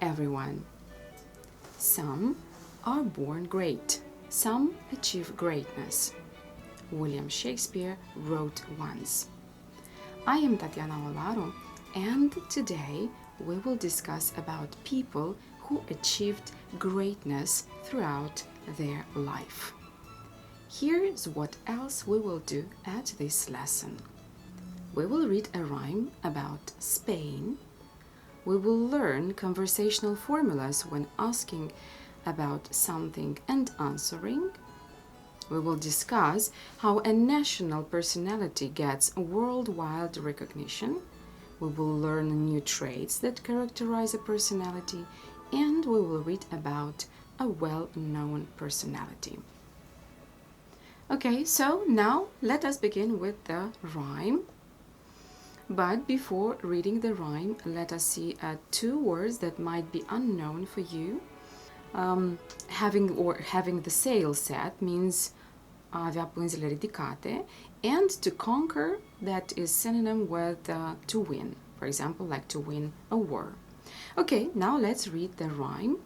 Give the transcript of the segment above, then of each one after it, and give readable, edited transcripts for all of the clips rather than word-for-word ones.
everyone. Some are born great. Some achieve greatness. William Shakespeare wrote once. I am Tatiana Olaru, and today we will discuss about people who achieved greatness throughout their life. Here's what else we will do at this lesson. We will read a rhyme about Spain. We will learn conversational formulas when asking about something and answering. We will discuss how a national personality gets worldwide recognition. We will learn new traits that characterize a personality, and we will read about a well-known personality. Okay, so now let us begin with the rhyme. But before reading the rhyme, let us see two words that might be unknown for you. Having the sail set means a avea pânzele ridicate, and to conquer, that is synonym with to win. For example, like to win a war. Okay, now let's read the rhyme.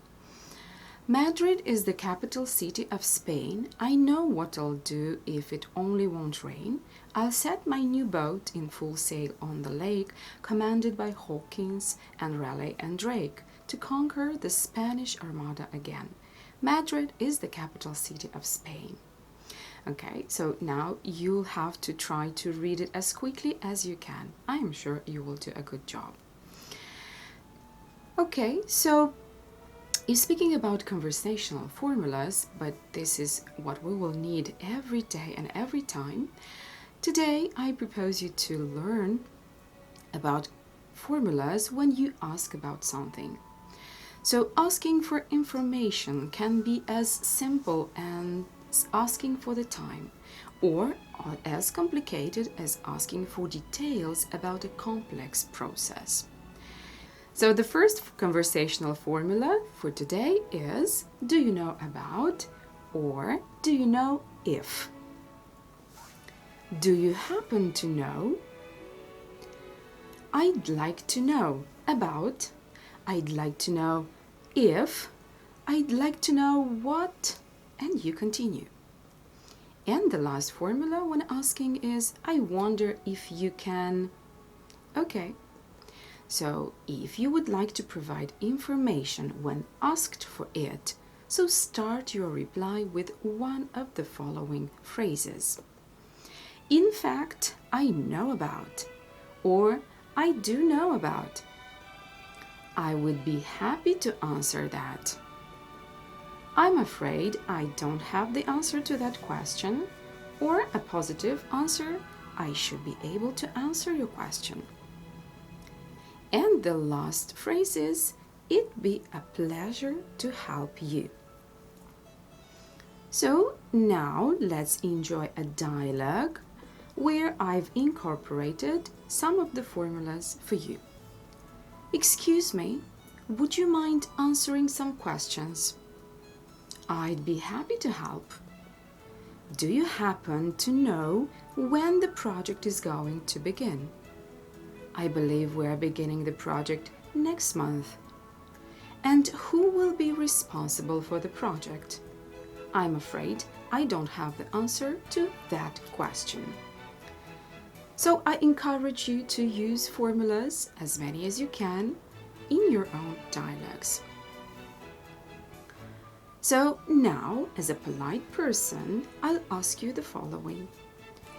Madrid is the capital city of Spain. I know what I'll do if it only won't rain. I'll set my new boat in full sail on the lake, commanded by Hawkins and Raleigh and Drake, to conquer the Spanish Armada again. Madrid is the capital city of Spain. Okay, so now you'll have to try to read it as quickly as you can. I am sure you will do a good job. Okay, so you're speaking about conversational formulas, but this is what we will need every day and every time. Today, I propose you to learn about formulas when you ask about something. So asking for information can be as simple as asking for the time, or as complicated as asking for details about a complex process. So the first conversational formula for today is, do you know about, or do you know if? Do you happen to know? I'd like to know about. I'd like to know if. I'd like to know what. And you continue. And the last formula when asking is, I wonder if you can. Okay. So, if you would like to provide information when asked for it, so start your reply with one of the following phrases. In fact, I know about, or I do know about. I would be happy to answer that. I'm afraid I don't have the answer to that question, or a positive answer, I should be able to answer your question. And the last phrase is, it'd be a pleasure to help you. So now let's enjoy a dialogue where I've incorporated some of the formulas for you. Excuse me, would you mind answering some questions? I'd be happy to help. Do you happen to know when the project is going to begin? I believe we are beginning the project next month. And who will be responsible for the project? I'm afraid I don't have the answer to that question. So I encourage you to use formulas, as many as you can, in your own dialogues. So now, as a polite person, I'll ask you the following.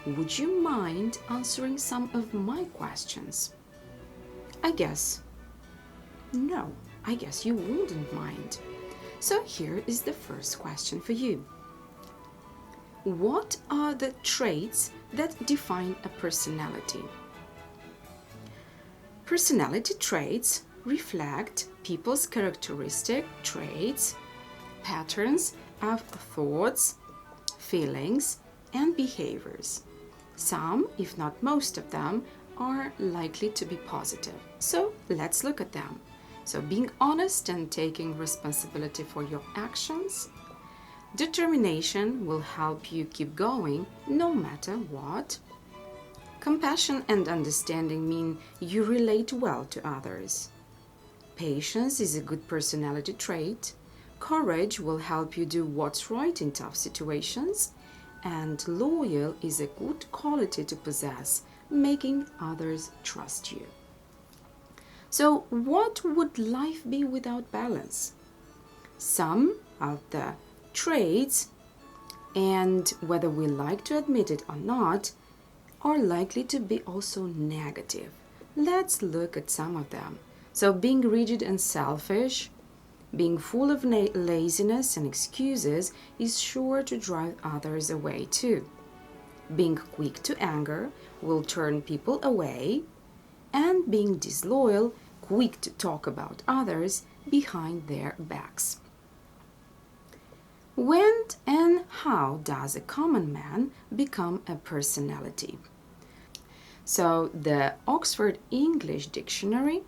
Would you mind answering some of my questions? I guess. No, I guess you wouldn't mind. So here is the first question for you. What are the traits that define a personality? Personality traits reflect people's characteristic traits, patterns of thoughts, feelings, and behaviors. Some, if not most of them, are likely to be positive. So let's look at them. So being honest and taking responsibility for your actions. Determination will help you keep going no matter what. Compassion and understanding mean you relate well to others. Patience is a good personality trait. Courage will help you do what's right in tough situations. And loyal is a good quality to possess, making others trust you. So, what would life be without balance? Some of the traits, and whether we like to admit it or not, are likely to be also negative. Let's look at some of them. So, being rigid and selfish, being full of laziness and excuses is sure to drive others away too. Being quick to anger will turn people away, and being disloyal, quick to talk about others behind their backs. When and how does a common man become a personality? So the Oxford English Dictionary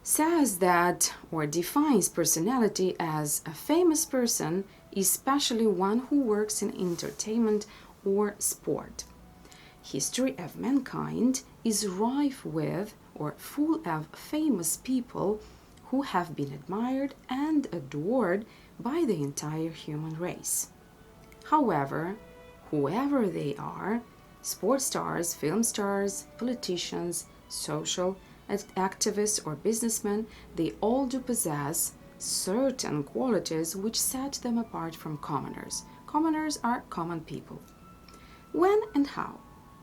says that, or defines personality as a famous person, especially one who works in entertainment or sport. History of mankind is rife with or full of famous people who have been admired and adored by the entire human race. However, whoever they are, sports stars, film stars, politicians, social activists or businessmen, they all do possess certain qualities which set them apart from commoners. Commoners are common people. When and how?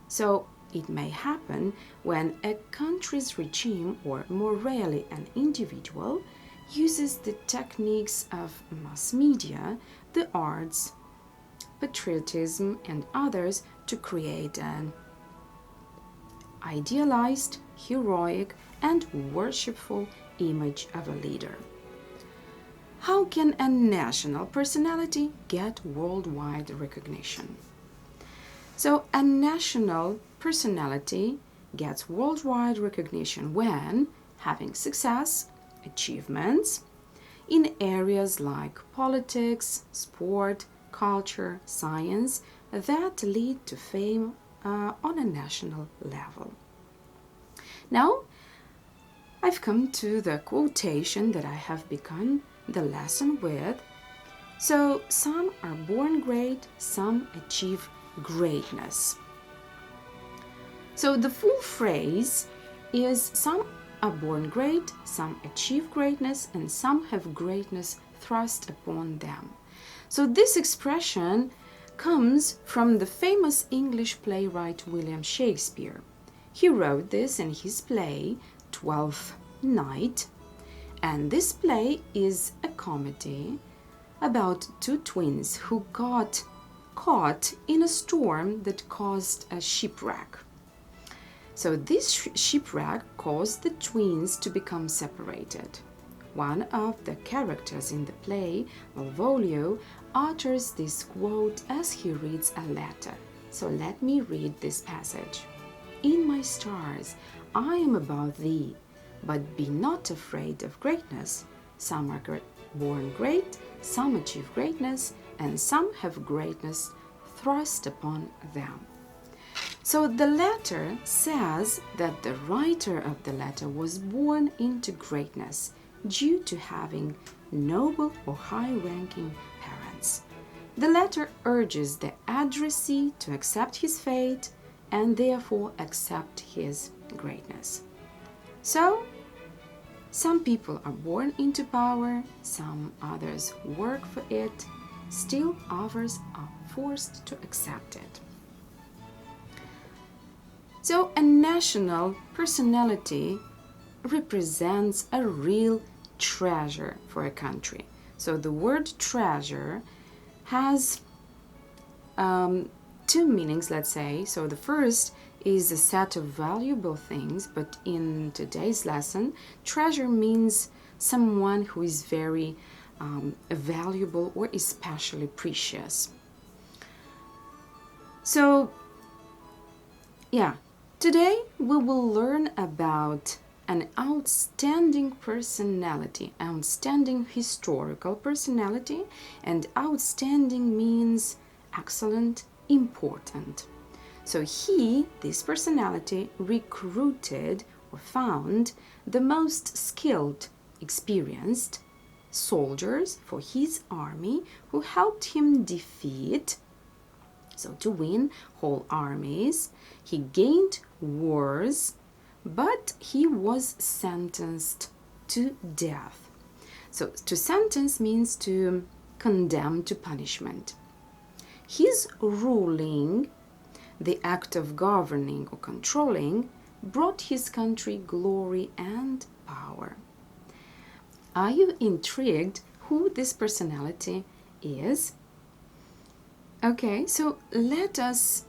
So it may happen when a country's regime, or more rarely an individual, uses the techniques of mass media, the arts, patriotism, and others to create an idealized, heroic, and worshipful image of a leader. How can a national personality get worldwide recognition? So, a national personality gets worldwide recognition when having success, achievements in areas like politics, sport, culture, science that lead to fame on a national level. Now, I've come to the quotation that I have begun the lesson with. So, some are born great, some achieve greatness. So, the full phrase is some are born great, some achieve greatness, and some have greatness thrust upon them. So, this expression comes from the famous English playwright William Shakespeare. He wrote this in his play Twelfth Night, and this play is a comedy about two twins who got caught in a storm that caused a shipwreck. So this shipwreck caused the twins to become separated. One of the characters in the play, Malvolio, utters this quote as he reads a letter. So let me read this passage. In my stars, I am above thee, but be not afraid of greatness. Some are born great, some achieve greatness, and some have greatness thrust upon them. So the letter says that the writer of the letter was born into greatness due to having noble or high-ranking parents. The letter urges the addressee to accept his fate and therefore accept his greatness. So, some people are born into power, some others work for it, still others are forced to accept it. So, a national personality represents a real treasure for a country. So, the word treasure has two meanings, let's say. So, the first is a set of valuable things, but in today's lesson, treasure means someone who is very valuable or especially precious. So, today we will learn about an outstanding personality, outstanding historical personality, and outstanding means excellent, important. So this personality recruited or found the most skilled, experienced soldiers for his army who helped him defeat, so to win whole armies. He gained wars, but he was sentenced to death. So to sentence means to condemn to punishment. His ruling, the act of governing or controlling, brought his country glory and power. Are you intrigued who this personality is? Okay, so let us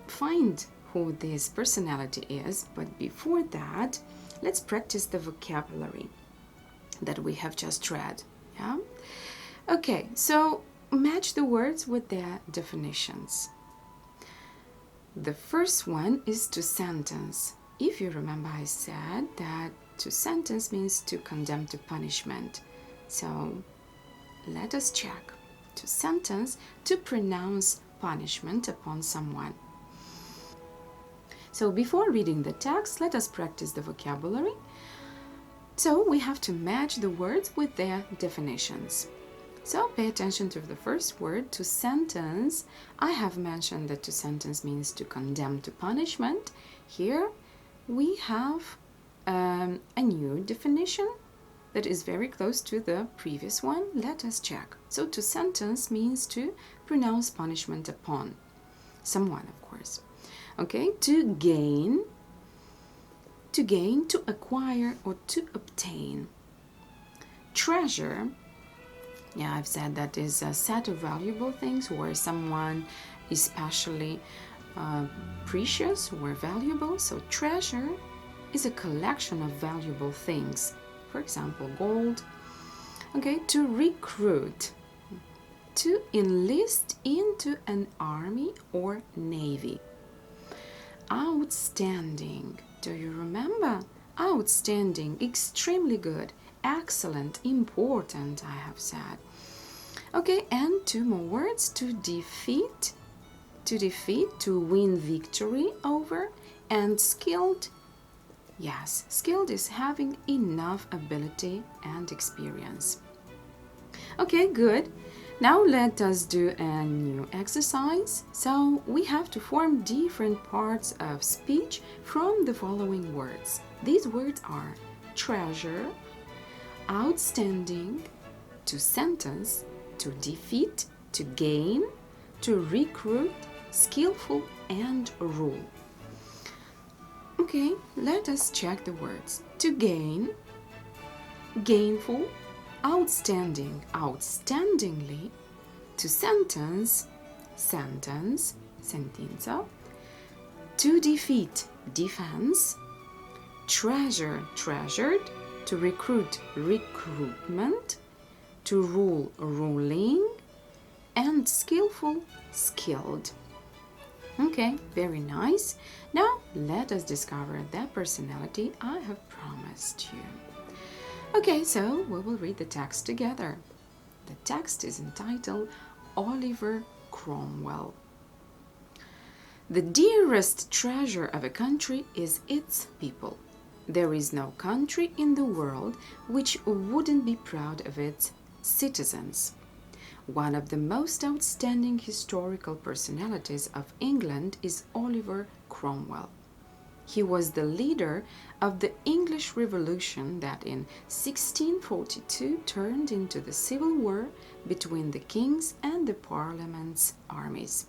find who this personality is, but before that, let's practice the vocabulary that we have just read. Yeah? Okay, so match the words with their definitions. The first one is to sentence. If you remember, I said that to sentence means to condemn to punishment. So let us check. To sentence, to pronounce punishment upon someone. So before reading the text, let us practice the vocabulary. So we have to match the words with their definitions. So pay attention to the first word, to sentence. I have mentioned that to sentence means to condemn to punishment. Here we have a new definition that is very close to the previous one. Let us check. So to sentence means to pronounce punishment upon someone, of course. Okay, to gain, to acquire or to obtain. Treasure, yeah, I've said that is a set of valuable things where someone is especially precious or valuable. So treasure is a collection of valuable things. For example, gold. Okay, to recruit, to enlist into an army or navy. Outstanding. Do you remember? Outstanding, extremely good, excellent, important, I have said. Okay, and two more words. To defeat, to win victory over, and skilled. Yes, skilled is having enough ability and experience. Okay, good. Now let us do a new exercise. So we have to form different parts of speech from the following words. These words are treasure, outstanding, to sentence, to defeat, to gain, to recruit, skillful, and rule. Okay, let us check the words. To gain, gainful, outstanding, outstandingly, to sentence, sentence, sentința, to defeat, defense, treasure, treasured, to recruit, recruitment, to rule, ruling, and skillful, skilled. Okay, very nice. Now let us discover that personality I have promised you. Okay, so we will read the text together. The text is entitled Oliver Cromwell. The dearest treasure of a country is its people. There is no country in the world which wouldn't be proud of its citizens. One of the most outstanding historical personalities of England is Oliver Cromwell. He was the leader of the English Revolution that in 1642 turned into the civil war between the king's and the Parliament's armies.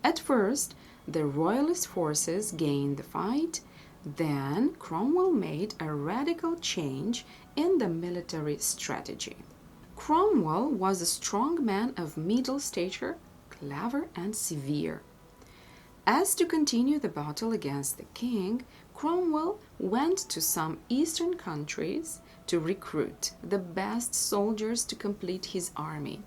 At first, the royalist forces gained the fight. Then Cromwell made a radical change in the military strategy. Cromwell was a strong man of middle stature, clever and severe. As to continue the battle against the king, Cromwell went to some eastern countries to recruit the best soldiers to complete his army.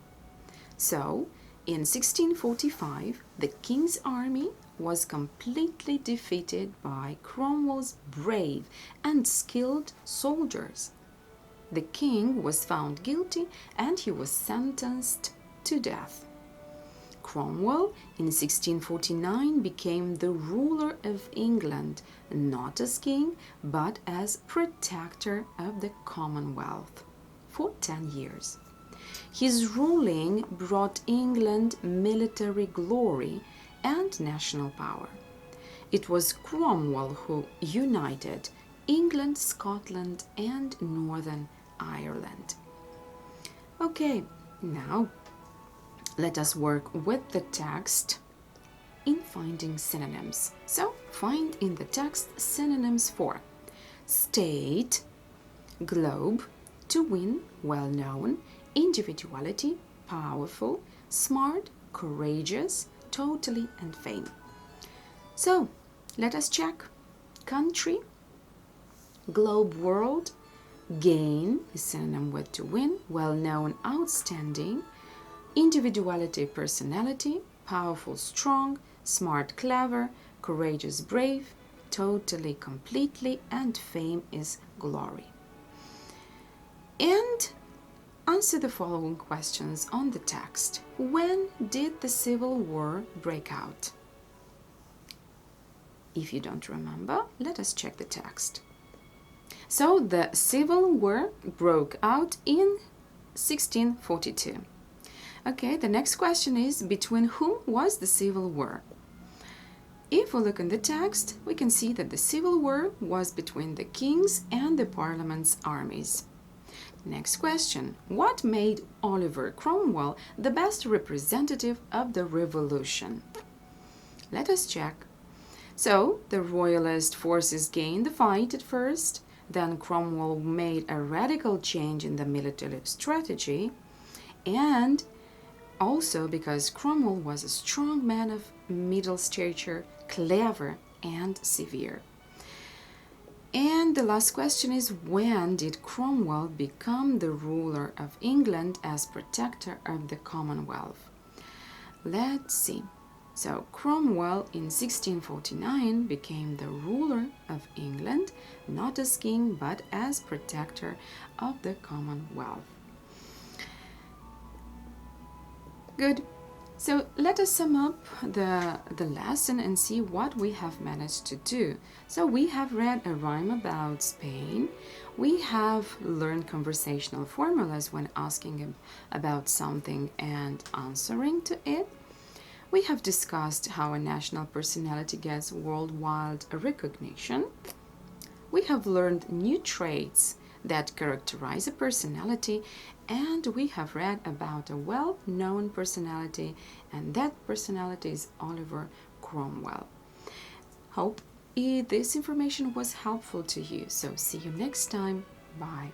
So, in 1645, the king's army was completely defeated by Cromwell's brave and skilled soldiers. The king was found guilty and he was sentenced to death. Cromwell in 1649 became the ruler of England, not as king, but as protector of the Commonwealth for 10 years. His ruling brought England military glory and national power. It was Cromwell who united England, Scotland, and Northern Ireland. Okay, now let us work with the text in finding synonyms. So, find in the text synonyms for state, globe, to win, well-known, individuality, powerful, smart, courageous, totally, and fame. So, let us check. Country, globe, world, gain is synonym with to win, well-known, outstanding, individuality, personality, powerful, strong, smart, clever, courageous, brave, totally, completely, and fame is glory. And answer the following questions on the text. When did the Civil War break out? If you don't remember, let us check the text. So the Civil War broke out in 1642. Okay, the next question is, between whom was the Civil War? If we look in the text, we can see that the Civil War was between the king's and the parliament's armies. Next question, what made Oliver Cromwell the best representative of the revolution? Let us check. So, the royalist forces gained the fight at first, then Cromwell made a radical change in the military strategy, and also because Cromwell was a strong man of middle stature, clever and severe. And the last question is, when did Cromwell become the ruler of England as protector of the Commonwealth? Let's see. So Cromwell in 1649 became the ruler of England, not as king, but as protector of the Commonwealth. Good. So let us sum up the lesson and see what we have managed to do. So we have read a rhyme about Spain. We have learned conversational formulas when asking about something and answering to it. We have discussed how a national personality gets worldwide recognition. We have learned new traits that characterize a personality, and we have read about a well-known personality, and that personality is Oliver Cromwell. Hope this information was helpful to you. So see you next time. Bye.